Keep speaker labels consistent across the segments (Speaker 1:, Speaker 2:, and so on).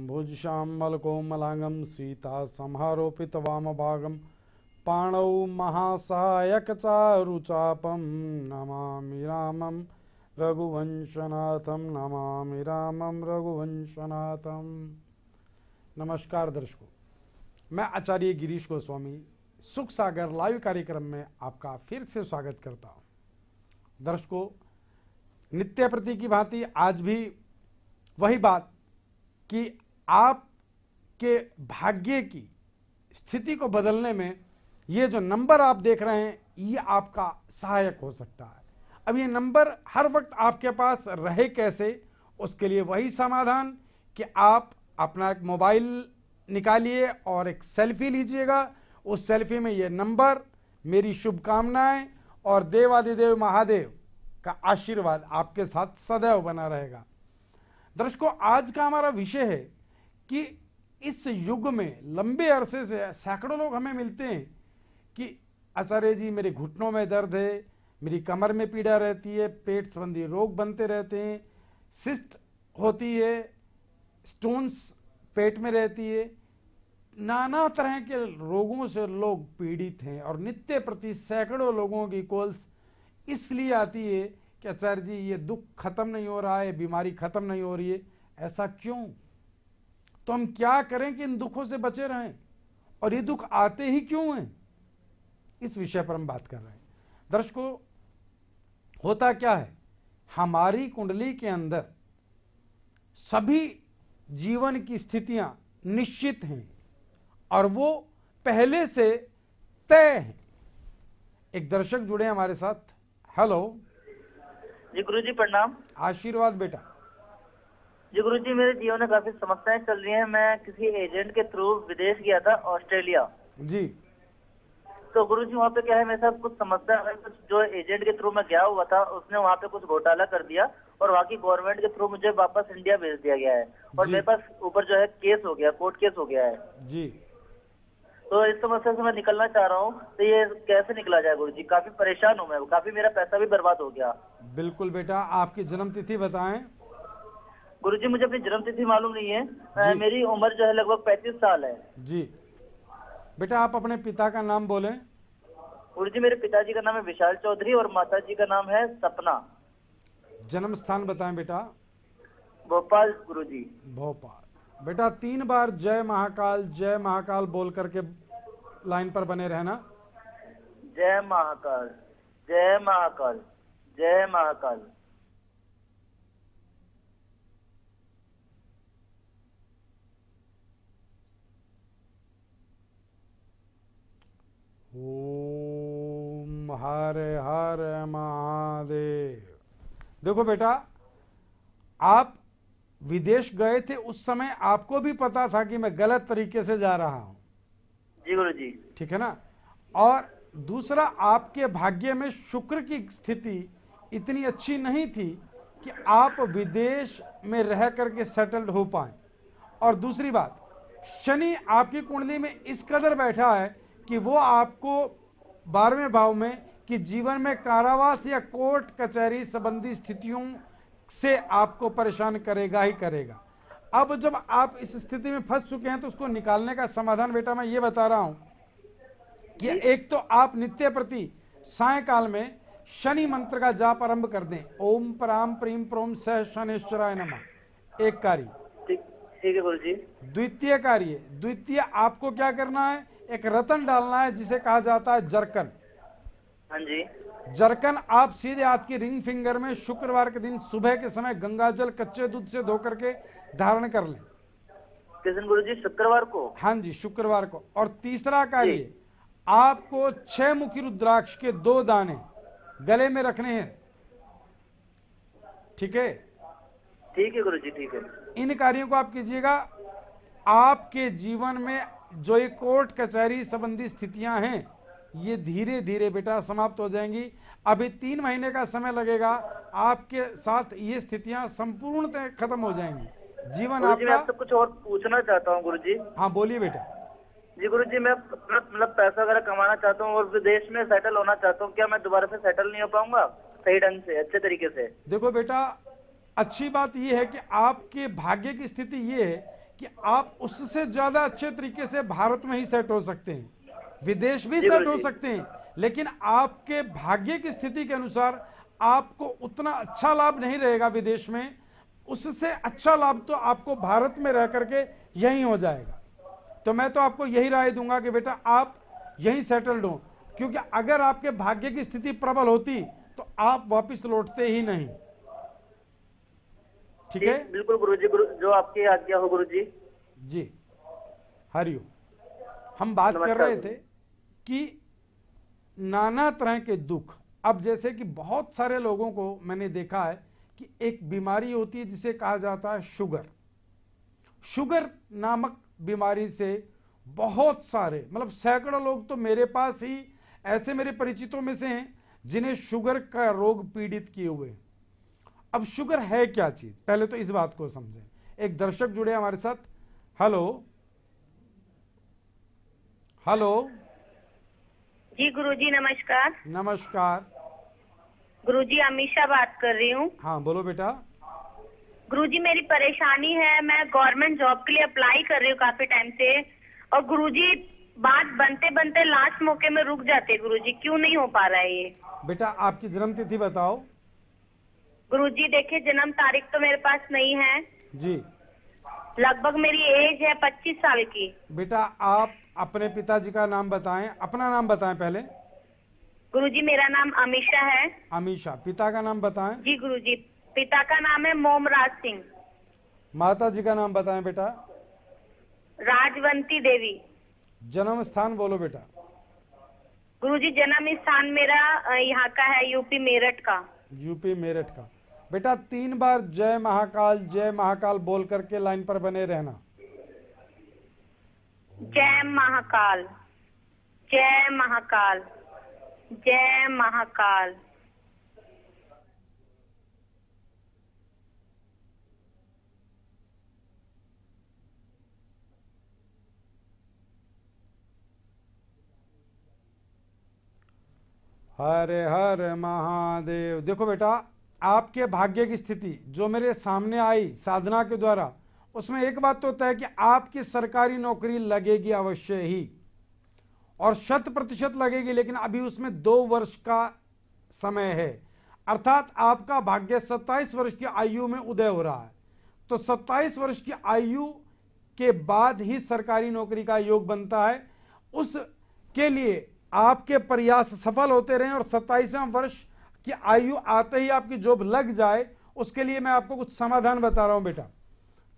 Speaker 1: भुजशाम्बलकोमलांगं सीता संहारोपित वामभागं पाणौ महासहायकचारुचापं नमामि रामं रघुवंशनाथं नमामि रामं रघुवंशनाथं। नमस्कार दर्शकों, मैं आचार्य गिरीश गोस्वामी सुख सागर लाइव कार्यक्रम में आपका फिर से स्वागत करता हूं। दर्शकों, नित्य प्रति की भांति आज भी वही बात कि आपके भाग्य की स्थिति को बदलने में ये जो नंबर आप देख रहे हैं ये आपका सहायक हो सकता है। अब ये नंबर हर वक्त आपके पास रहे कैसे, उसके लिए वही समाधान कि आप अपना एक मोबाइल निकालिए और एक सेल्फी लीजिएगा। उस सेल्फी में ये नंबर, मेरी शुभकामनाएं और देवादिदेव महादेव का आशीर्वाद आपके साथ सदैव बना रहेगा। दर्शकों, आज का हमारा विषय है कि इस युग में लंबे अरसे से सैकड़ों लोग हमें मिलते हैं कि आचार्य जी मेरे घुटनों में दर्द है, मेरी कमर में पीड़ा रहती है, पेट संबंधी रोग बनते रहते हैं, सिस्ट होती है, स्टोन्स पेट में रहती है, नाना तरह के रोगों से लोग पीड़ित हैं और नित्य प्रति सैकड़ों लोगों की कॉल्स इसलिए आती है कि आचार्य जी ये दुख खत्म नहीं हो रहा है, बीमारी खत्म नहीं हो रही है, ऐसा क्यों? तो हम क्या करें कि इन दुखों से बचे रहें और ये दुख आते ही क्यों हैं? इस विषय पर हम बात कर रहे हैं। दर्शकों, होता क्या है, हमारी कुंडली के अंदर सभी जीवन की स्थितियां निश्चित हैं और वो पहले से तय हैं। एक दर्शक जुड़े हमारे साथ। हेलो
Speaker 2: जी गुरुजी, प्रणाम।
Speaker 1: आशीर्वाद बेटा।
Speaker 2: जी गुरुजी, मेरे जीवन में काफी समस्याएं चल रही हैं। मैं किसी एजेंट के थ्रू विदेश गया था, ऑस्ट्रेलिया
Speaker 1: जी।
Speaker 2: तो गुरुजी वहाँ पे क्या है, मेरे साथ कुछ समस्या है। कुछ जो एजेंट के थ्रू मैं गया हुआ था उसने वहाँ पे कुछ घोटाला कर दिया और वहाँ की गवर्नमेंट के थ्रू मुझे वापस इंडिया भेज दिया गया है और मेरे पास ऊपर जो है केस हो गया, कोर्ट केस हो गया है
Speaker 1: जी।
Speaker 2: तो इस समस्या से मैं निकलना चाह रहा हूँ, तो ये कैसे निकला जाए गुरुजी? काफी परेशान हूँ मैं, काफी मेरा पैसा भी बर्बाद हो गया।
Speaker 1: बिल्कुल बेटा, आपकी जन्म तिथि बताएं।
Speaker 2: गुरुजी, मुझे अपनी जन्म तिथि मालूम नहीं है। मेरी उम्र जो है लगभग 35 साल है।
Speaker 1: जी बेटा, आप अपने पिता का नाम बोलें।
Speaker 2: गुरुजी, मेरे पिताजी का नाम है विशाल चौधरी और माताजी का नाम है सपना।
Speaker 1: जन्म स्थान बताएं बेटा।
Speaker 2: भोपाल गुरुजी।
Speaker 1: भोपाल। बेटा 3 बार जय महाकाल बोल करके लाइन पर बने रहना।
Speaker 2: जय महाकाल, जय महाकाल, जय महाकाल।
Speaker 1: ओम हर हर महादेव। देखो बेटा, आप विदेश गए थे, उस समय आपको भी पता था कि मैं गलत तरीके से जा रहा हूं।
Speaker 2: जी गुरुजी।
Speaker 1: ठीक है ना? और दूसरा, आपके भाग्य में शुक्र की स्थिति इतनी अच्छी नहीं थी कि आप विदेश में रह करके सेटल्ड हो पाए। और दूसरी बात, शनि आपकी कुंडली में इस कदर बैठा है कि वो आपको 12वें भाव में कि जीवन में कारावास या कोर्ट कचहरी संबंधी स्थितियों से आपको परेशान करेगा ही करेगा। अब जब आप इस स्थिति में फंस चुके हैं तो उसको निकालने का समाधान बेटा मैं ये बता रहा हूं कि एक तो आप नित्य प्रति सायंकाल में शनि मंत्र का जाप आरंभ कर दें। ओम पराम प्रीम प्रोम सह शनिश्चराय नमः। एक कार्य।
Speaker 2: ठीक है गुरुजी।
Speaker 1: द्वितीय आपको क्या करना है, एक रतन डालना है जिसे कहा जाता है जरकन।
Speaker 2: हाँ जी।
Speaker 1: जरकन आप सीधे हाथ की रिंग फिंगर में शुक्रवार के दिन सुबह के समय गंगा जल कच्चे दूध से धो करके धारण कर लें।
Speaker 2: किस दिन गुरुजी? शुक्रवार को?
Speaker 1: हाँ जी, शुक्रवार को। और तीसरा कार्य, आपको 6 मुखी रुद्राक्ष के 2 दाने गले में रखने हैं। ठीक है?
Speaker 2: ठीक है गुरुजी, ठीक है।
Speaker 1: इन कार्यों को आप कीजिएगा। आपके जीवन में जो ये कोर्ट कचहरी संबंधी स्थितियां हैं ये धीरे धीरे बेटा समाप्त हो जाएंगी। अभी 3 महीने का समय लगेगा, आपके साथ ये स्थितियां संपूर्णतः खत्म हो जाएंगी। जीवन आपका।
Speaker 2: मैं आपसे कुछ और पूछना चाहता हूँ गुरुजी।
Speaker 1: हाँ बोलिए बेटा।
Speaker 2: जी गुरुजी, मैं मतलब पैसा वगैरह कमाना चाहता हूँ और विदेश में सेटल होना चाहता हूँ। क्या मैं दोबारा से सेटल नहीं हो पाऊंगा सही ढंग से, अच्छे तरीके से?
Speaker 1: देखो बेटा, अच्छी बात यह है कि आपके भाग्य की स्थिति ये है कि आप उससे ज्यादा अच्छे तरीके से भारत में ही सेट हो सकते हैं, विदेश भी सेट हो सकते हैं, लेकिन आपके भाग्य की स्थिति के अनुसार आपको उतना अच्छा लाभ नहीं रहेगा विदेश में, उससे अच्छा लाभ तो आपको भारत में रह करके यही हो जाएगा। तो मैं तो आपको यही राय दूंगा कि बेटा आप यहीं सेटल्ड हो, क्योंकि अगर आपके भाग्य की स्थिति प्रबल होती तो आप वापस लौटते ही नहीं। ठीक है,
Speaker 2: बिल्कुल गुरुजी, जो आपकी आज्ञा हो गुरुजी।
Speaker 1: जी, हरिओम। हम बात कर रहे थे कि नाना तरह के दुख, अब जैसे कि बहुत सारे लोगों को मैंने देखा है कि एक बीमारी होती है जिसे कहा जाता है शुगर। शुगर नामक बीमारी से बहुत सारे, मतलब सैकड़ों लोग तो मेरे पास ही ऐसे मेरे परिचितों में से हैं जिन्हें शुगर का रोग पीड़ित किए हुए। अब शुगर है क्या चीज, पहले तो इस बात को समझें। एक दर्शक जुड़े हमारे साथ। Hello hello.
Speaker 3: जी गुरुजी नमस्कार।
Speaker 1: नमस्कार
Speaker 3: गुरुजी, अमीषा बात कर रही हूँ।
Speaker 1: हाँ बोलो बेटा।
Speaker 3: गुरुजी मेरी परेशानी है, मैं गवर्नमेंट जॉब के लिए अप्लाई कर रही हूँ काफी टाइम से, और गुरुजी बात बनते बनते लास्ट मौके में रुक जाते हैं। गुरुजी क्यों नहीं हो पा रहा है ये?
Speaker 1: बेटा आपकी जन्म तिथि बताओ।
Speaker 3: गुरुजी देखिए, जन्म तारीख तो मेरे पास नहीं है
Speaker 1: जी।
Speaker 3: लगभग मेरी एज है 25 साल की।
Speaker 1: बेटा आप अपने पिताजी का नाम बताएं, अपना नाम बताएं पहले।
Speaker 3: गुरुजी मेरा नाम अमीषा है।
Speaker 1: अमीषा। पिता का नाम बताएं।
Speaker 3: जी गुरुजी, पिता का नाम है मोमराज सिंह।
Speaker 1: माता जी का नाम बताएं बेटा।
Speaker 3: राजवंती देवी।
Speaker 1: जन्म स्थान बोलो बेटा।
Speaker 3: गुरुजी जन्म स्थान मेरा यहाँ का है, यूपी मेरठ का।
Speaker 1: यूपी मेरठ का। बेटा 3 बार जय महाकाल बोल करके लाइन पर बने रहना।
Speaker 3: जय महाकाल, जय महाकाल, जय महाकाल।
Speaker 1: हरे हर महादेव। देखो बेटा, आपके भाग्य की स्थिति जो मेरे सामने आई साधना के द्वारा, उसमें एक बात तो तय कि आपकी सरकारी नौकरी लगेगी अवश्य ही, और 100% लगेगी, लेकिन अभी उसमें 2 वर्ष का समय है। अर्थात आपका भाग्य 27 वर्ष की आयु में उदय हो रहा है, तो 27 वर्ष की आयु के बाद ही सरकारी नौकरी का योग बनता है। उसके लिए आपके प्रयास सफल होते रहें, और 27वां वर्ष की आयु आते ही आपकी जॉब लग जाए, उसके लिए मैं आपको कुछ समाधान बता रहा हूं बेटा।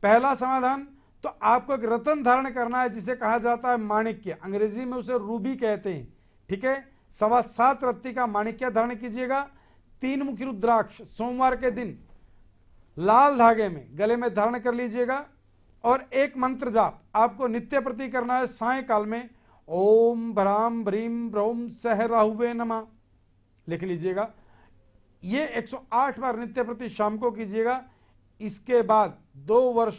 Speaker 1: पहला समाधान तो आपको एक रत्न धारण करना है जिसे कहा जाता है माणिक्य, अंग्रेजी में उसे रूबी कहते हैं। ठीक है, 7.25 रत्ती का माणिक्य धारण कीजिएगा। 3 मुखी रुद्राक्ष सोमवार के दिन लाल धागे में गले में धारण कर लीजिएगा, और एक मंत्र जाप आपको नित्य प्रति करना है सायकाल में। ओम भ्राम भ्रीम ब्रह्म सह राहुवे नमः लिख लीजिएगा। ये 108 बार नित्य प्रति शाम को कीजिएगा। इसके बाद 2 वर्ष,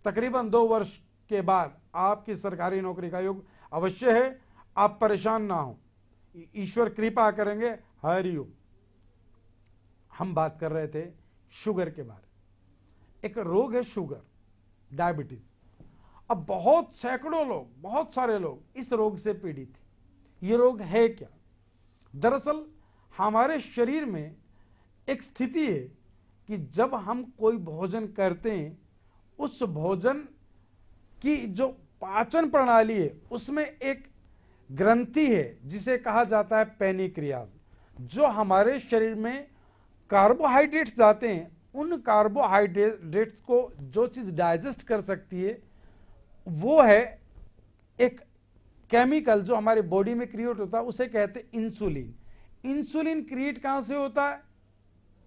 Speaker 1: तकरीबन 2 वर्ष के बाद आपकी सरकारी नौकरी का योग अवश्य है। आप परेशान ना हो, ईश्वर कृपा करेंगे। हरिओम। हम बात कर रहे थे शुगर के बारे में। एक रोग है शुगर, डायबिटीज। अब बहुत सारे लोग इस रोग से पीड़ित हैं। ये रोग है क्या? दरअसल हमारे शरीर में एक स्थिति है कि जब हम कोई भोजन करते हैं, उस भोजन की जो पाचन प्रणाली है उसमें एक ग्रंथि है जिसे कहा जाता है पैनिक्रियाज, जो हमारे शरीर में कार्बोहाइड्रेट्स जाते हैं, उन कार्बोहाइड्रेट्स को जो चीज डाइजेस्ट कर सकती है वो है एक केमिकल जो हमारे बॉडी में क्रिएट होता है, उसे कहते हैं इंसुलिन। इंसुलिन क्रिएट कहां से होता है?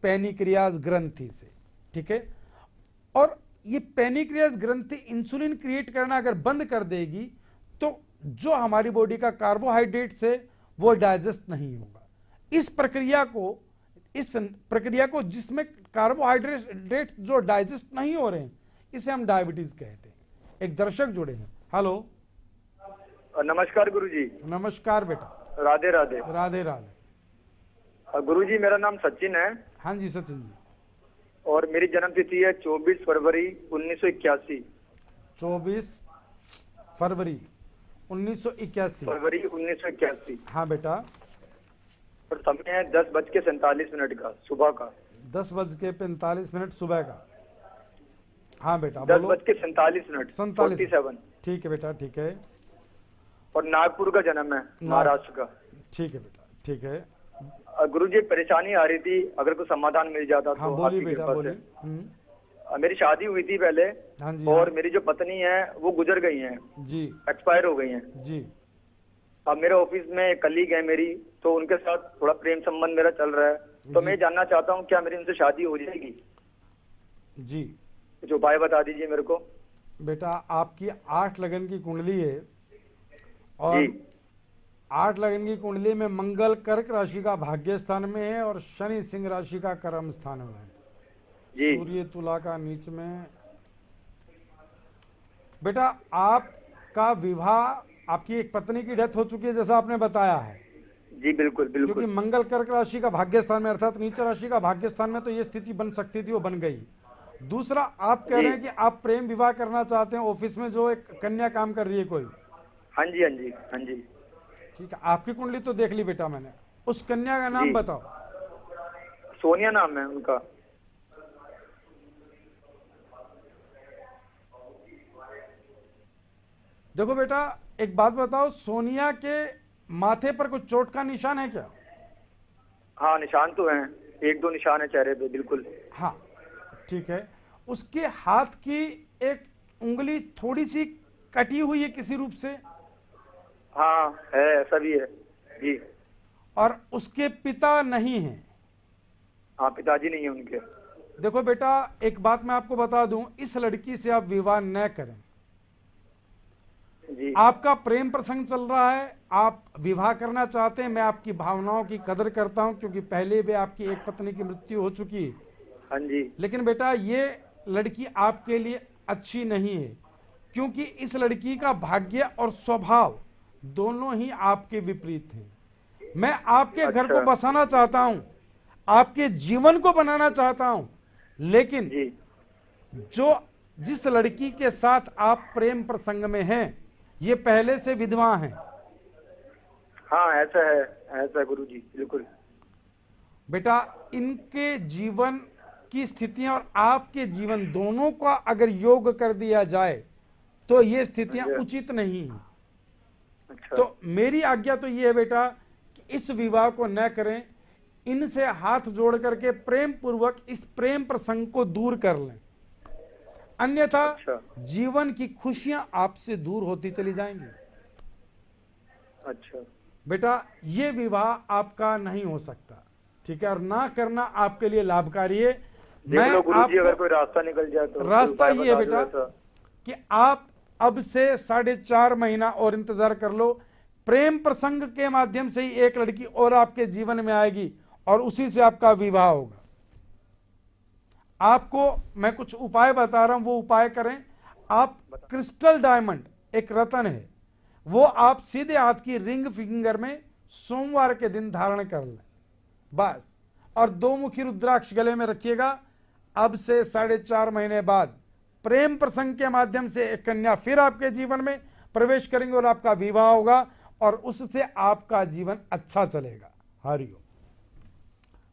Speaker 1: पैनिक्रियाज ग्रंथि से। ठीक है, और ये पैनिक्रियाज ग्रंथि इंसुलिन क्रिएट करना अगर बंद कर देगी तो जो हमारी बॉडी का कार्बोहाइड्रेट्स है वो डाइजेस्ट नहीं होगा। इस प्रक्रिया को जिसमें कार्बोहाइड्रेट्स जो डाइजेस्ट नहीं हो रहे हैं, इसे हम डायबिटीज कहते हैं। एक दर्शक जुड़े हैं। हेलो
Speaker 4: नमस्कार गुरुजी।
Speaker 1: नमस्कार बेटा।
Speaker 4: राधे राधे।
Speaker 1: राधे राधे।
Speaker 4: गुरुजी मेरा नाम सचिन है।
Speaker 1: हाँ जी सचिन जी।
Speaker 4: और मेरी जन्म तिथि है 24 फरवरी 1981।
Speaker 1: 24 फरवरी 1981।
Speaker 4: फरवरी 1981।
Speaker 1: हाँ बेटा।
Speaker 4: और समय है 10:47 का सुबह का।
Speaker 1: 10:45 सुबह का। हाँ बेटा
Speaker 4: 10:47।
Speaker 1: 47। ठीक है बेटा, ठीक है।
Speaker 4: और नागपुर का जन्म है, महाराष्ट्र का।
Speaker 1: ठीक है बेटा, ठीक है।
Speaker 4: गुरुजी परेशानी आ रही थी, अगर कोई समाधान मिल जाता
Speaker 1: हाँ,
Speaker 4: तो।
Speaker 1: बोलिए बेटा, बोलिए।
Speaker 4: मेरी शादी हुई थी पहले।
Speaker 1: हाँ जी।
Speaker 4: और
Speaker 1: हाँ।
Speaker 4: मेरी जो पत्नी है वो गुजर गई हैं
Speaker 1: जी,
Speaker 4: एक्सपायर हो गई हैं
Speaker 1: जी।
Speaker 4: अब मेरे ऑफिस में एक कलीग है मेरी, तो उनके साथ थोड़ा प्रेम संबंध मेरा चल रहा है, तो मैं जानना चाहता हूँ क्या मेरी उनसे शादी हो जाएगी?
Speaker 1: जी।
Speaker 4: कुछ उपाय बता दीजिए मेरे को।
Speaker 1: बेटा आपकी 8 लगन की कुंडली है और 8 लगन की कुंडली में मंगल कर्क राशि का भाग्य स्थान में है और शनि सिंह राशि का कर्म स्थान में है।
Speaker 4: जी।
Speaker 1: सूर्य तुला का नीच में। बेटा आपका विवाह, आपकी एक पत्नी की डेथ हो चुकी है जैसा आपने बताया है।
Speaker 4: जी बिल्कुल बिल्कुल।
Speaker 1: क्योंकि मंगल कर्क राशि का भाग्य स्थान में अर्थात नीच राशि का भाग्य स्थान में, तो ये स्थिति बन सकती थी, वो बन गई। दूसरा आप कह रहे हैं कि आप प्रेम विवाह करना चाहते हैं, ऑफिस में जो एक कन्या काम कर रही है कोई।
Speaker 4: हाँ जी हाँ जी हाँ जी।
Speaker 1: ठीक है, आपकी कुंडली तो देख ली बेटा मैंने। उस कन्या का नाम बताओ।
Speaker 4: सोनिया नाम है उनका।
Speaker 1: देखो बेटा एक बात बताओ, सोनिया के माथे पर कुछ चोट का निशान है क्या?
Speaker 4: हाँ निशान तो हैं, 1-2 निशान है चेहरे पे बिल्कुल।
Speaker 1: हाँ ठीक है। उसके हाथ की एक उंगली थोड़ी सी कटी हुई है किसी रूप से?
Speaker 4: हाँ है, ऐसा भी है जी।
Speaker 1: और उसके पिता नहीं हैं?
Speaker 4: हाँ पिताजी नहीं है उनके।
Speaker 1: देखो बेटा एक बात मैं आपको बता दूं, इस लड़की से आप विवाह न करें।
Speaker 4: जी।
Speaker 1: आपका प्रेम प्रसंग चल रहा है, आप विवाह करना चाहते हैं, मैं आपकी भावनाओं की कदर करता हूं क्योंकि पहले भी आपकी एक पत्नी की मृत्यु हो चुकी है।
Speaker 4: हाँ जी।
Speaker 1: लेकिन बेटा ये लड़की आपके लिए अच्छी नहीं है क्योंकि इस लड़की का भाग्य और स्वभाव दोनों ही आपके विपरीत हैं। मैं आपके घर को बसाना चाहता हूं, आपके जीवन को बनाना चाहता हूं, लेकिन
Speaker 4: जी।
Speaker 1: जिस लड़की के साथ आप प्रेम प्रसंग में हैं ये पहले से विधवा हैं।
Speaker 4: हाँ ऐसा है, ऐसा गुरुजी बिल्कुल।
Speaker 1: बेटा इनके जीवन की स्थितियां और आपके जीवन दोनों का अगर योग कर दिया जाए तो ये स्थितियां उचित नहीं हैं।
Speaker 4: अच्छा।
Speaker 1: तो मेरी आज्ञा तो ये है बेटा कि इस विवाह को न करें, इनसे हाथ जोड़ करके प्रेम पूर्वक इस प्रेम प्रसंग को दूर कर लें, अन्यथा जीवन की खुशियां आपसे दूर होती चली जाएंगी।
Speaker 4: अच्छा
Speaker 1: बेटा ये विवाह आपका नहीं हो सकता, ठीक है, और ना करना आपके लिए लाभकारी है। मैं
Speaker 4: गुरुजी अगर कोई रास्ता निकल जाए तो।
Speaker 1: रास्ता ये है बेटा कि आप अब से 4.5 महीना और इंतजार कर लो। प्रेम प्रसंग के माध्यम से ही एक लड़की और आपके जीवन में आएगी और उसी से आपका विवाह होगा। आपको मैं कुछ उपाय बता रहा हूं, वो उपाय करें। आप क्रिस्टल डायमंड, एक रत्न है, वो आप सीधे हाथ की रिंग फिंगर में सोमवार के दिन धारण कर लें बस, और 2 मुखी रुद्राक्ष गले में रखिएगा। अब से 4.5 महीने बाद प्रेम प्रसंग के माध्यम से एक कन्या फिर आपके जीवन में प्रवेश करेंगे और आपका विवाह होगा और उससे आपका जीवन अच्छा चलेगा। हरिओम।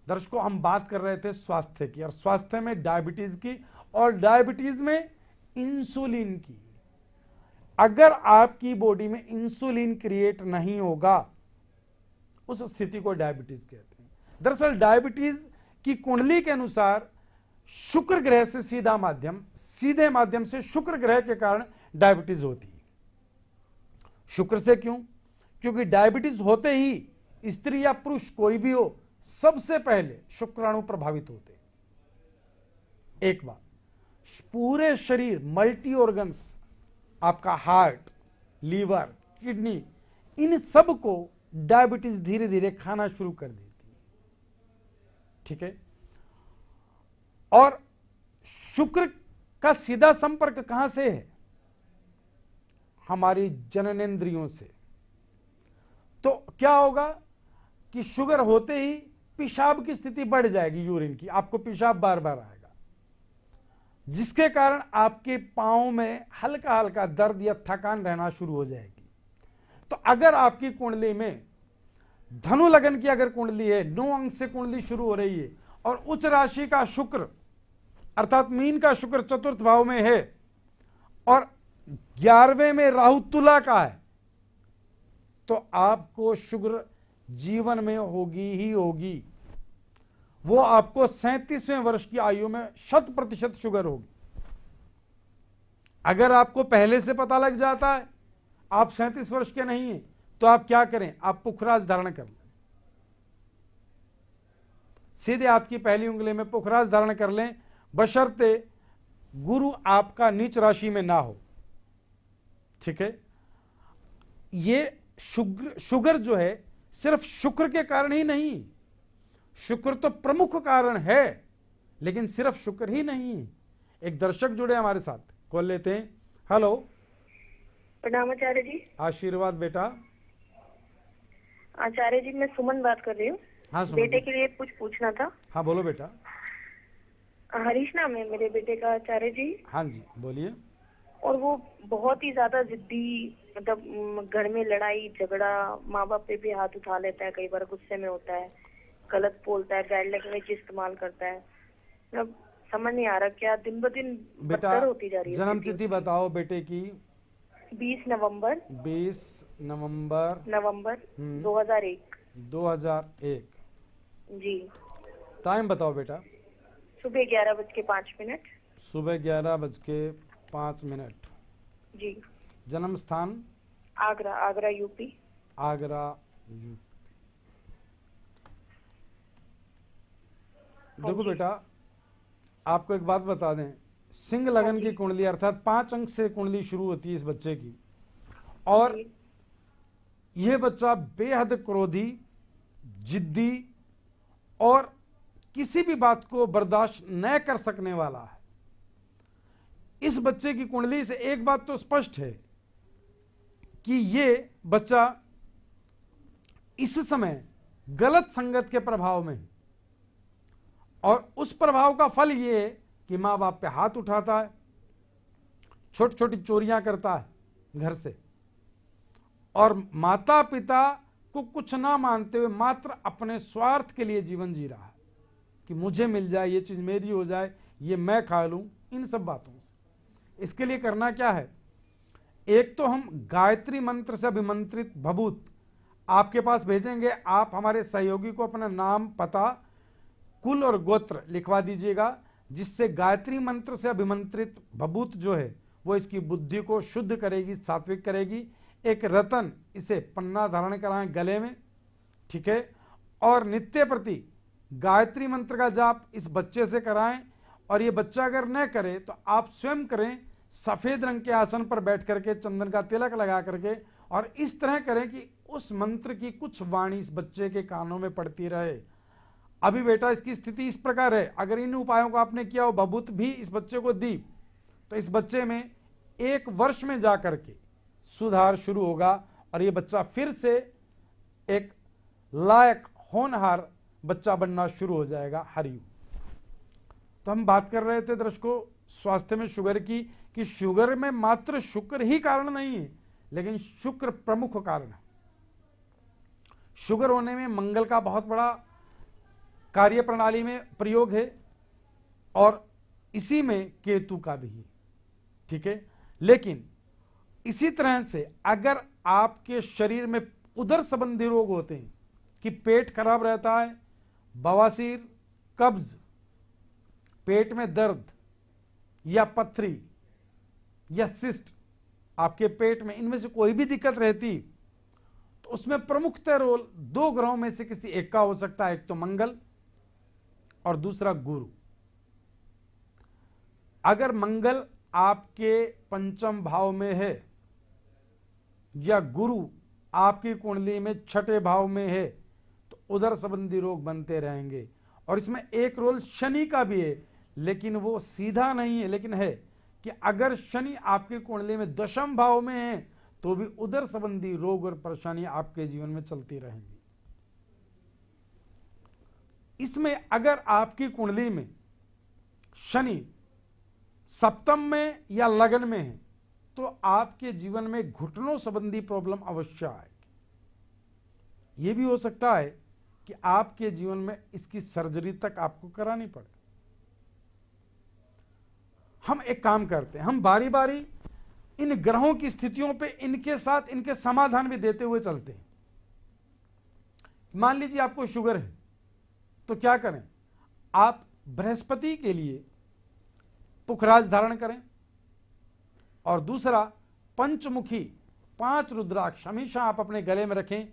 Speaker 1: दर्शकों हम बात कर रहे थे स्वास्थ्य की, और स्वास्थ्य में डायबिटीज की, और डायबिटीज में इंसुलिन की। अगर आपकी बॉडी में इंसुलिन क्रिएट नहीं होगा उस स्थिति को डायबिटीज कहते हैं। दरअसल डायबिटीज की कुंडली के अनुसार शुक्र ग्रह से सीधे माध्यम से शुक्र ग्रह के कारण डायबिटीज होती है। शुक्र से क्यों? क्योंकि डायबिटीज होते ही स्त्री या पुरुष कोई भी हो, सबसे पहले शुक्राणु प्रभावित होते हैं। एक बात, पूरे शरीर मल्टी ऑर्गन्स, आपका हार्ट, लीवर, किडनी, इन सब को डायबिटीज धीरे धीरे खाना शुरू कर देती है, ठीक है। और शुक्र का सीधा संपर्क कहां से है? हमारी जननेंद्रियों से। तो क्या होगा कि शुगर होते ही पेशाब की स्थिति बढ़ जाएगी, यूरिन की, आपको पेशाब बार बार आएगा। जिसके कारण आपके पांव में हल्का हल्का दर्द या थकान रहना शुरू हो जाएगी। तो अगर आपकी कुंडली में धनु लगन की अगर कुंडली है, 9 अंक से कुंडली शुरू हो रही है और उच्च राशि का शुक्र अर्थात मीन का शुक्र चतुर्थ भाव में है और 11वें में राहु तुला का है, तो आपको शुगर जीवन में होगी ही होगी। वो आपको 37वें वर्ष की आयु में 100% शुगर होगी। अगर आपको पहले से पता लग जाता है आप 37 वर्ष के नहीं हैं, तो आप क्या करें, आप पुखराज धारण कर लें। सीधे हाथ की पहली उंगली में पुखराज धारण कर लें, बशर्ते गुरु आपका नीच राशि में ना हो। ठीक है, ये शुगर जो है सिर्फ शुक्र के कारण ही नहीं, शुक्र तो प्रमुख कारण है लेकिन सिर्फ शुक्र ही नहीं। एक दर्शक जुड़े हमारे साथ, कॉल लेते हैं। हेलो,
Speaker 5: प्रणाम आचार्य जी।
Speaker 1: आशीर्वाद बेटा।
Speaker 5: आचार्य जी मैं सुमन बात कर रही हूँ।
Speaker 1: हाँ सुमन
Speaker 5: बेटे
Speaker 1: जी।
Speaker 5: के लिए कुछ पूछना था।
Speaker 1: हाँ बोलो बेटा।
Speaker 5: हरीश नाम है मेरे बेटे का आचार्य जी।
Speaker 1: हाँ जी बोलिए।
Speaker 5: और वो बहुत ही ज्यादा जिद्दी, मतलब घर में लड़ाई झगड़ा, माँ बाप पे भी हाथ उठा लेता है, कई बार गुस्से में होता है, गलत बोलता है, बैड लैंग्वेज इस्तेमाल करता है। मतलब समझ नहीं आ रहा क्या दिन ब दिन
Speaker 1: बेटा
Speaker 5: बदतर होती जा रही है।
Speaker 1: जन्म तिथि बताओ बेटे की।
Speaker 5: 20 नवंबर 2001।
Speaker 1: 2001।
Speaker 5: जी।
Speaker 1: टाइम बताओ बेटा।
Speaker 5: सुबह 11:05।
Speaker 1: सुबह 11:05।
Speaker 5: जी।
Speaker 1: जन्म स्थान
Speaker 5: आगरा यूपी।
Speaker 1: आगरा यूपी। देखो बेटा, आपको एक बात बता दें, सिंह लगन की कुंडली अर्थात 5 अंक से कुंडली शुरू होती है इस बच्चे की, और यह बच्चा बेहद क्रोधी, जिद्दी और किसी भी बात को बर्दाश्त न कर सकने वाला है। इस बच्चे की कुंडली से एक बात तो स्पष्ट है कि ये बच्चा इस समय गलत संगत के प्रभाव में है, और उस प्रभाव का फल ये है कि माँ बाप पे हाथ उठाता है, छोटी छोटी चोरियां करता है घर से, और माता पिता को कुछ ना मानते हुए मात्र अपने स्वार्थ के लिए जीवन जी रहा है कि मुझे मिल जाए, ये चीज मेरी हो जाए, ये मैं खा लूं, इन सब बातों से। इसके लिए करना क्या है, एक तो हम गायत्री मंत्र से अभिमंत्रित भभूत आपके पास भेजेंगे। आप हमारे सहयोगी को अपना नाम, पता, कुल और गोत्र लिखवा दीजिएगा, जिससे गायत्री मंत्र से अभिमंत्रित भभूत जो है वो इसकी बुद्धि को शुद्ध करेगी, सात्विक करेगी। एक रतन, इसे पन्ना धारण कराएं गले में, ठीक है, और नित्य प्रति गायत्री मंत्र का जाप इस बच्चे से कराएं। और ये बच्चा अगर न करे तो आप स्वयं करें, सफेद रंग के आसन पर बैठ करके चंदन का तिलक लगा करके, और इस तरह करें कि उस मंत्र की कुछ वाणी इस बच्चे के कानों में पड़ती रहे। अभी बेटा इसकी स्थिति इस प्रकार है, अगर इन उपायों को आपने किया और भभूत भी इस बच्चे को दी, तो इस बच्चे में 1 वर्ष में जाकर के सुधार शुरू होगा और ये बच्चा फिर से एक लायक होनहार बच्चा बनना शुरू हो जाएगा। हरिओम। तो हम बात कर रहे थे दर्शकों स्वास्थ्य में शुगर की, कि शुगर में मात्र शुक्र ही कारण नहीं है, लेकिन शुक्र प्रमुख कारण है। शुगर होने में मंगल का बहुत बड़ा कार्य प्रणाली में प्रयोग है, और इसी में केतु का भी है, ठीक है। लेकिन इसी तरह से अगर आपके शरीर में उदर संबंधी रोग होते हैं कि पेट खराब रहता है, बवासीर, कब्ज, पेट में दर्द या पथरी या सिस्ट आपके पेट में, इनमें से कोई भी दिक्कत रहती, तो उसमें प्रमुखतः रोल 2 ग्रहों में से किसी एक का हो सकता है। एक तो मंगल और दूसरा गुरु। अगर मंगल आपके पंचम भाव में है या गुरु आपकी कुंडली में 6ठे भाव में है, तो उदर संबंधी रोग बनते रहेंगे। और इसमें एक रोल शनि का भी है, लेकिन वो सीधा नहीं है, लेकिन है कि अगर शनि आपकी कुंडली में 10म भाव में है तो भी उदर संबंधी रोग और परेशानी आपके जीवन में चलती रहेंगी। इसमें अगर आपकी कुंडली में शनि सप्तम में या लगन में है तो आपके जीवन में घुटनों संबंधी प्रॉब्लम अवश्य आएगी। यह भी हो सकता है कि आपके जीवन में इसकी सर्जरी तक आपको करानी पड़े। हम एक काम करते हैं, हम बारी बारी इन ग्रहों की स्थितियों पे इनके साथ इनके समाधान भी देते हुए चलते हैं। मान लीजिए आपको शुगर है तो क्या करें, आप बृहस्पति के लिए पुखराज धारण करें और दूसरा पंचमुखी 5 रुद्राक्ष हमेशा आप अपने गले में रखें।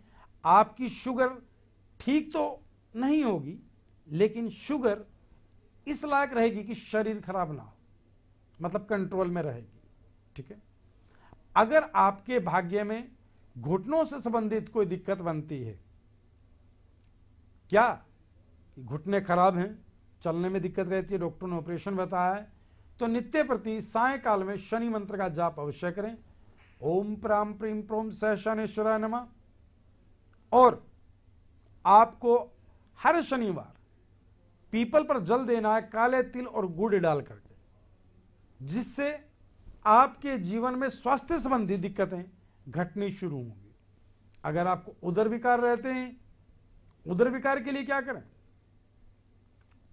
Speaker 1: आपकी शुगर ठीक तो नहीं होगी लेकिन शुगर इस लायक रहेगी कि शरीर खराब ना हो, मतलब कंट्रोल में रहेगी। ठीक है, अगर आपके भाग्य में घुटनों से संबंधित कोई दिक्कत बनती है, क्या घुटने खराब हैं, चलने में दिक्कत रहती है, डॉक्टर ने ऑपरेशन बताया है, तो नित्य प्रति सायंकाल में शनि मंत्र का जाप अवश्य करें। ओम प्राम प्रीम प्रोम सह शनेश्वराय नमः। और आपको हर शनिवार पीपल पर जल देना है काले तिल और गुड़ डाल करके, जिससे आपके जीवन में स्वास्थ्य संबंधी दिक्कतें घटनी शुरू होंगी। अगर आपको उदर विकार रहते हैं, उदर विकार के लिए क्या करें,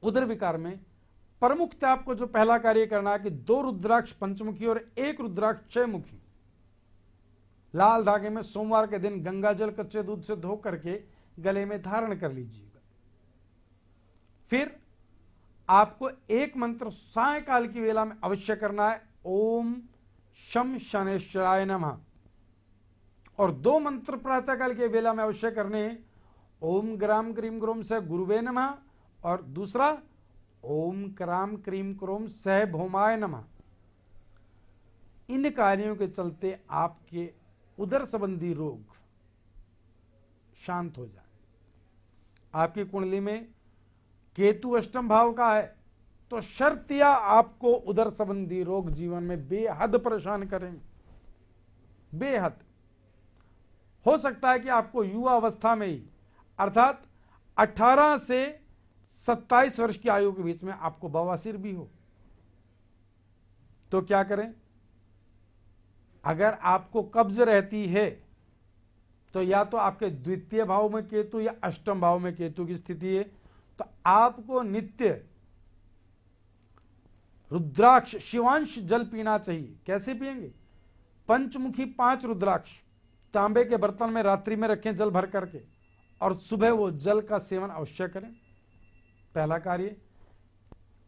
Speaker 1: उदर विकार में प्रमुखतः आपको जो पहला कार्य करना है कि 2 रुद्राक्ष पंचमुखी और 1 रुद्राक्ष 6 मुखी लाल धागे में सोमवार के दिन गंगा जल कच्चे दूध से धो करके गले में धारण कर लीजिएगा। फिर आपको एक मंत्र सायंकाल की वेला में अवश्य करना है, ओम शम शनेश्वराय नमः। और 2 मंत्र प्रातःकाल के वेला में अवश्य करने हैं, ओम ग्राम क्रीम क्रोम से गुरुवे नमः और दूसरा ओम क्राम क्रीम क्रोम सह भौमाय नमः। इन कार्यों के चलते आपके उदर संबंधी रोग शांत हो जाए। आपकी कुंडली में केतु अष्टम भाव का है तो शर्तिया आपको उदर संबंधी रोग जीवन में बेहद परेशान करेंगे, बेहद। हो सकता है कि आपको युवा अवस्था में ही अर्थात 18 से 27 वर्ष की आयु के बीच में आपको बवासीर भी हो। तो क्या करें, अगर आपको कब्ज रहती है तो या तो आपके द्वितीय भाव में केतु या अष्टम भाव में केतु की स्थिति है, तो आपको नित्य रुद्राक्ष शिवांश जल पीना चाहिए। कैसे पिएंगे, पंचमुखी 5 रुद्राक्ष तांबे के बर्तन में रात्रि में रखें जल भर करके और सुबह वो जल का सेवन अवश्य करें, पहला कार्य।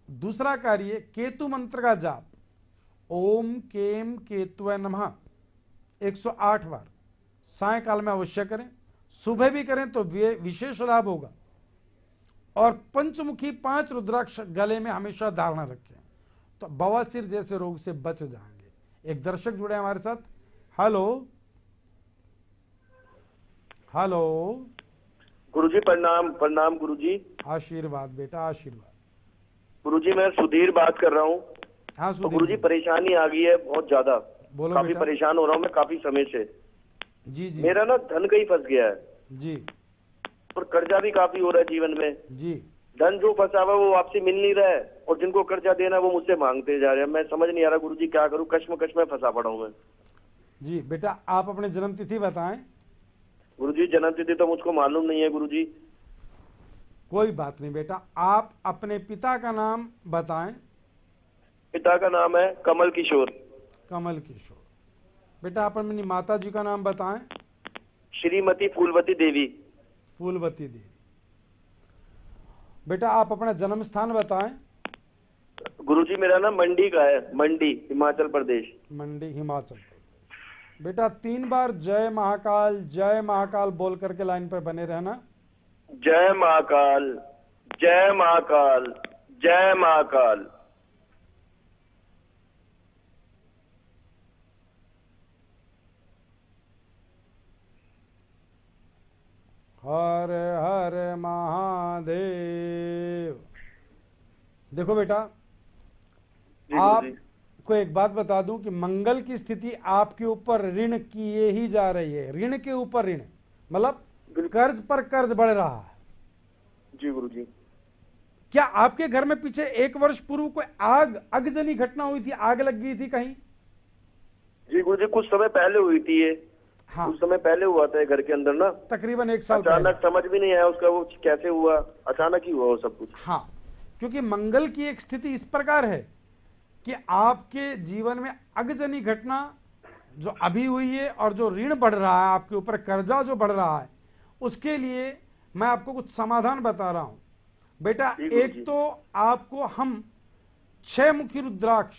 Speaker 1: दूसरा कार्य, केतु मंत्र का जाप, ओम केम केतुवे नमः 108 बार सायंकाल में अवश्य करें, सुबह भी करें तो विशेष लाभ होगा। और पंचमुखी 5 रुद्राक्ष गले में हमेशा धारण रखें तो बवासीर जैसे रोग से बच जाएंगे। एक दर्शक जुड़े हमारे साथ। Hello hello.
Speaker 6: गुरुजी प्रणाम। प्रणाम गुरुजी।
Speaker 1: आशीर्वाद बेटा, आशीर्वाद।
Speaker 6: गुरुजी मैं सुधीर बात कर रहा हूँ।
Speaker 1: हाँ
Speaker 6: तो गुरुजी परेशानी आ गई है बहुत ज्यादा,
Speaker 1: बोलो
Speaker 6: काफी
Speaker 1: बेटा।
Speaker 6: परेशान हो रहा हूँ मैं काफी समय से।
Speaker 1: जी जी।
Speaker 6: मेरा ना धन कहीं फंस गया है
Speaker 1: जी
Speaker 6: और कर्जा भी काफी हो रहा है जीवन में।
Speaker 1: जी।
Speaker 6: धन जो फंसा हुआ वो वापसी मिल नहीं रहा है और जिनको कर्जा देना वो मुझसे मांगते जा रहे हैं। मैं समझ नहीं आ रहा गुरुजी क्या करूँ, कश्मकश में फंसा पड़ा हूँ मैं।
Speaker 1: जी बेटा, आप अपने जन्म तिथि बताएं।
Speaker 6: गुरुजी जन्म तिथि तो मुझको मालूम नहीं है गुरुजी।
Speaker 1: कोई बात नहीं बेटा, आप अपने पिता का नाम बताएं।
Speaker 6: पिता का नाम है कमल किशोर।
Speaker 1: कमल किशोर। बेटा आप अपनी माता जी का नाम बताएं।
Speaker 6: श्रीमती फूलवती देवी।
Speaker 1: फूलवती देवी। बेटा आप अपना जन्म स्थान बताएं।
Speaker 6: गुरुजी मेरा ना मंडी का है, मंडी हिमाचल प्रदेश।
Speaker 1: मंडी हिमाचल प्रदेश। बेटा 3 बार जय महाकाल बोल करके लाइन पर बने रहना।
Speaker 6: जय महाकाल, जय महाकाल, जय महाकाल।
Speaker 1: हर हर महादेव। देखो बेटा, आपको एक बात बता दूं कि मंगल की स्थिति आपके ऊपर ऋण किए ही जा रही है। ऋण के ऊपर ऋण, मतलब कर्ज पर कर्ज बढ़ रहा है।
Speaker 6: जी गुरुजी।
Speaker 1: क्या आपके घर में पीछे 1 वर्ष पूर्व कोई आगजनी घटना हुई थी, आग लग गई थी कहीं?
Speaker 6: जी गुरुजी कुछ समय पहले हुई थी ये।
Speaker 1: हाँ,
Speaker 6: कुछ समय पहले हुआ था घर के अंदर ना,
Speaker 1: तकरीबन 1 साल पहले।
Speaker 6: अचानक समझ भी नहीं आया उसका, वो कैसे हुआ, अचानक ही हुआ वो सब कुछ।
Speaker 1: हाँ, क्योंकि मंगल की एक स्थिति इस प्रकार है कि आपके जीवन में अगजनी घटना जो अभी हुई है और जो ऋण बढ़ रहा है आपके ऊपर, कर्जा जो बढ़ रहा है, उसके लिए मैं आपको कुछ समाधान बता रहा हूं बेटा। एक तो आपको हम 6 मुखी रुद्राक्ष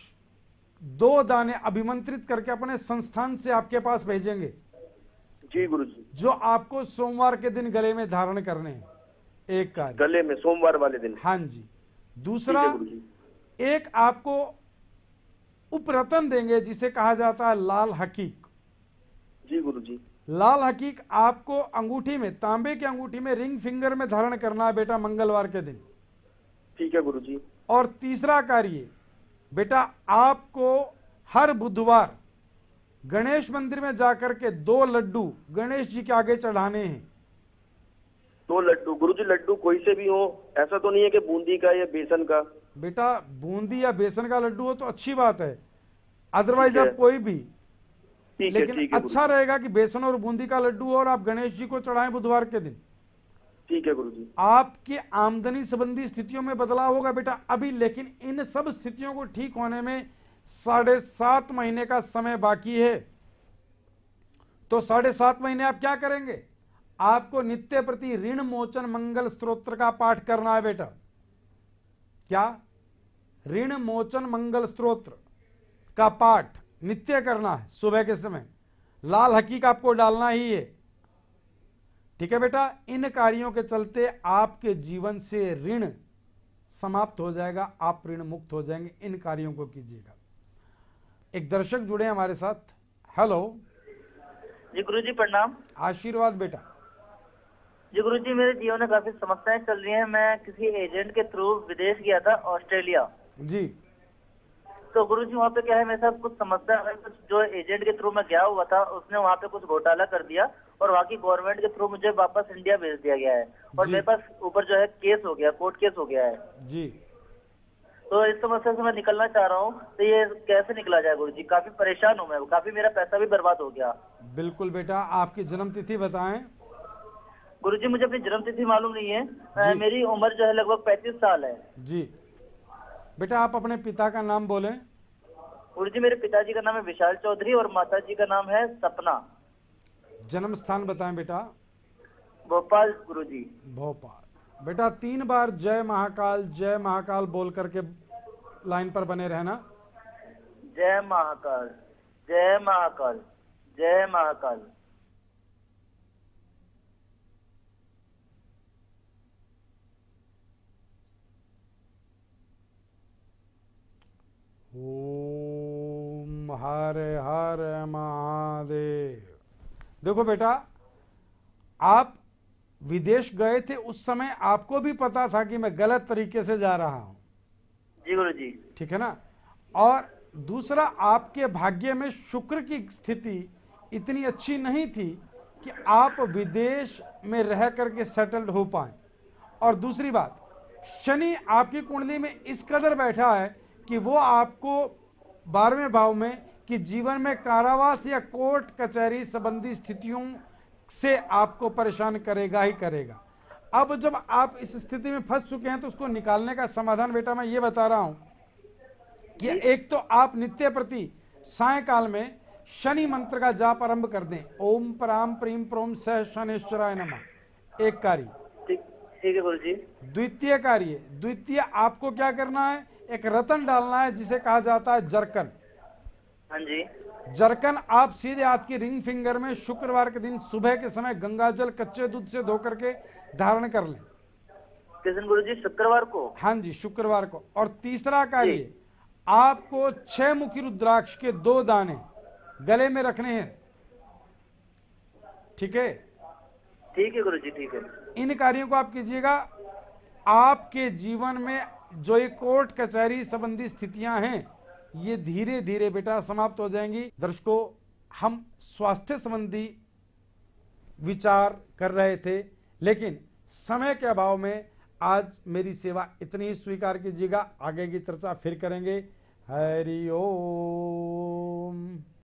Speaker 1: 2 दाने अभिमंत्रित करके अपने संस्थान से आपके पास भेजेंगे।
Speaker 6: जी गुरुजी।
Speaker 1: जो आपको सोमवार के दिन गले में धारण करने हैं, एक कार्य
Speaker 6: गले में सोमवार वाले दिन।
Speaker 1: हाँ जी। दूसरा,
Speaker 6: गुरुजी।
Speaker 1: एक आपको उपरतन देंगे जिसे कहा जाता है लाल हकीक।
Speaker 6: जी गुरुजी।
Speaker 1: लाल हकीक आपको अंगूठी में, तांबे की अंगूठी में रिंग फिंगर में धारण करना है बेटा मंगलवार के दिन।
Speaker 6: ठीक है गुरुजी।
Speaker 1: और तीसरा कार्य बेटा, आपको हर बुधवार गणेश मंदिर में जाकर के 2 लड्डू गणेश जी के आगे चढ़ाने हैं।
Speaker 6: 2 लड्डू गुरुजी? लड्डू कोई से भी हो, ऐसा तो नहीं है कि बूंदी का या बेसन का?
Speaker 1: बेटा बूंदी या बेसन का लड्डू हो तो अच्छी बात है, अदरवाइज आप कोई भी, लेकिन अच्छा रहेगा कि बेसन और बूंदी का लड्डू हो और आप गणेश जी को चढ़ाएं बुधवार के दिन।
Speaker 6: ठीक है गुरुजी।
Speaker 1: आपकी आमदनी संबंधी स्थितियों में बदलाव होगा बेटा अभी, लेकिन इन सब स्थितियों को ठीक होने में 7.5 महीने का समय बाकी है। तो 7.5 महीने आप क्या करेंगे? आपको नित्य प्रति ऋण मोचन मंगल स्तोत्र का पाठ करना है बेटा। क्या? ऋण मोचन मंगल स्तोत्र का पाठ नित्य करना है सुबह के समय। लाल हकीक आपको डालना ही है। ठीक है बेटा, इन कार्यों के चलते आपके जीवन से ऋण समाप्त हो जाएगा, आप ऋण मुक्त हो जाएंगे। इन कार्यों को कीजिएगा। एक दर्शक जुड़े हमारे साथ। हेलो
Speaker 2: जी गुरुजी प्रणाम।
Speaker 1: आशीर्वाद बेटा।
Speaker 2: जी गुरुजी, मेरे जीवन में काफी समस्याएं चल रही हैं। मैं किसी एजेंट के थ्रू विदेश गया था, ऑस्ट्रेलिया
Speaker 1: जी।
Speaker 2: तो गुरुजी वहाँ पे क्या है, मेरे साथ कुछ समस्या है। कुछ जो एजेंट के थ्रू मैं गया हुआ था उसने वहाँ पे कुछ घोटाला कर दिया और वहाँ की गवर्नमेंट के थ्रू मुझे वापस इंडिया भेज दिया गया है और मेरे पास ऊपर जो है केस हो गया, कोर्ट केस हो गया है
Speaker 1: जी।
Speaker 2: तो इस समस्या से मैं निकलना चाह रहा हूँ, तो ये कैसे निकला जाए गुरुजी? काफी परेशान हूँ मैं, काफी मेरा पैसा भी बर्बाद हो गया।
Speaker 1: बिल्कुल बेटा, आपकी जन्म तिथि बताएं।
Speaker 2: गुरुजी मुझे अपनी जन्म तिथि मालूम नहीं है। मेरी उम्र जो है लगभग 35 साल है।
Speaker 1: जी बेटा, आप अपने पिता का नाम बोलें।
Speaker 2: गुरुजी मेरे पिताजी का नाम है विशाल चौधरी और माताजी का नाम है सपना।
Speaker 1: जन्म स्थान बताएं बेटा।
Speaker 2: भोपाल गुरुजी।
Speaker 1: भोपाल। बेटा 3 बार जय महाकाल बोल करके लाइन पर बने रहना।
Speaker 2: जय महाकाल, जय महाकाल, जय महाकाल।
Speaker 1: ओम हरे हरे महादेव। देखो बेटा, आप विदेश गए थे, उस समय आपको भी पता था कि मैं गलत तरीके से जा रहा हूं।
Speaker 2: जी गुरुजी।
Speaker 1: ठीक है ना। और दूसरा, आपके भाग्य में शुक्र की स्थिति इतनी अच्छी नहीं थी कि आप विदेश में रह करके सेटल्ड हो पाए। और दूसरी बात, शनि आपकी कुंडली में इस कदर बैठा है कि वो आपको 12वें भाव में कि जीवन में कारावास या कोर्ट कचहरी संबंधी स्थितियों से आपको परेशान करेगा ही करेगा। अब जब आप इस स्थिति में फंस चुके हैं तो उसको निकालने का समाधान बेटा मैं ये बता रहा हूं कि एक तो आप नित्य प्रति सायंकाल में शनि मंत्र का जाप आरंभ कर दें। ओम पराम प्रीम प्रोम सह शनिश्चराय नमः। एक कार्य।
Speaker 2: ठीक है गुरुजी।
Speaker 1: द्वितीय आपको क्या करना है, एक रतन डालना है जिसे कहा जाता है जरकन।
Speaker 2: हाँ जी।
Speaker 1: जरकन आप सीधे हाथ की रिंग फिंगर में शुक्रवार के दिन सुबह के समय गंगा जल कच्चे दूध से धो करके धारण कर लें।
Speaker 2: किस दिन गुरुजी? शुक्रवार को?
Speaker 1: हाँ जी, शुक्रवार को। और तीसरा कार्य, आपको 6 मुखी रुद्राक्ष के 2 दाने गले में रखने हैं। ठीक है?
Speaker 2: ठीक है गुरुजी, ठीक है।
Speaker 1: इन कार्यों को आप कीजिएगा। आपके जीवन में जो ये कोर्ट कचहरी संबंधी स्थितियां हैं ये धीरे धीरे बेटा समाप्त हो जाएंगी। दर्शकों, हम स्वास्थ्य संबंधी विचार कर रहे थे, लेकिन समय के अभाव में आज मेरी सेवा इतनी ही स्वीकार कीजिएगा, आगे की चर्चा फिर करेंगे। हरि ओम।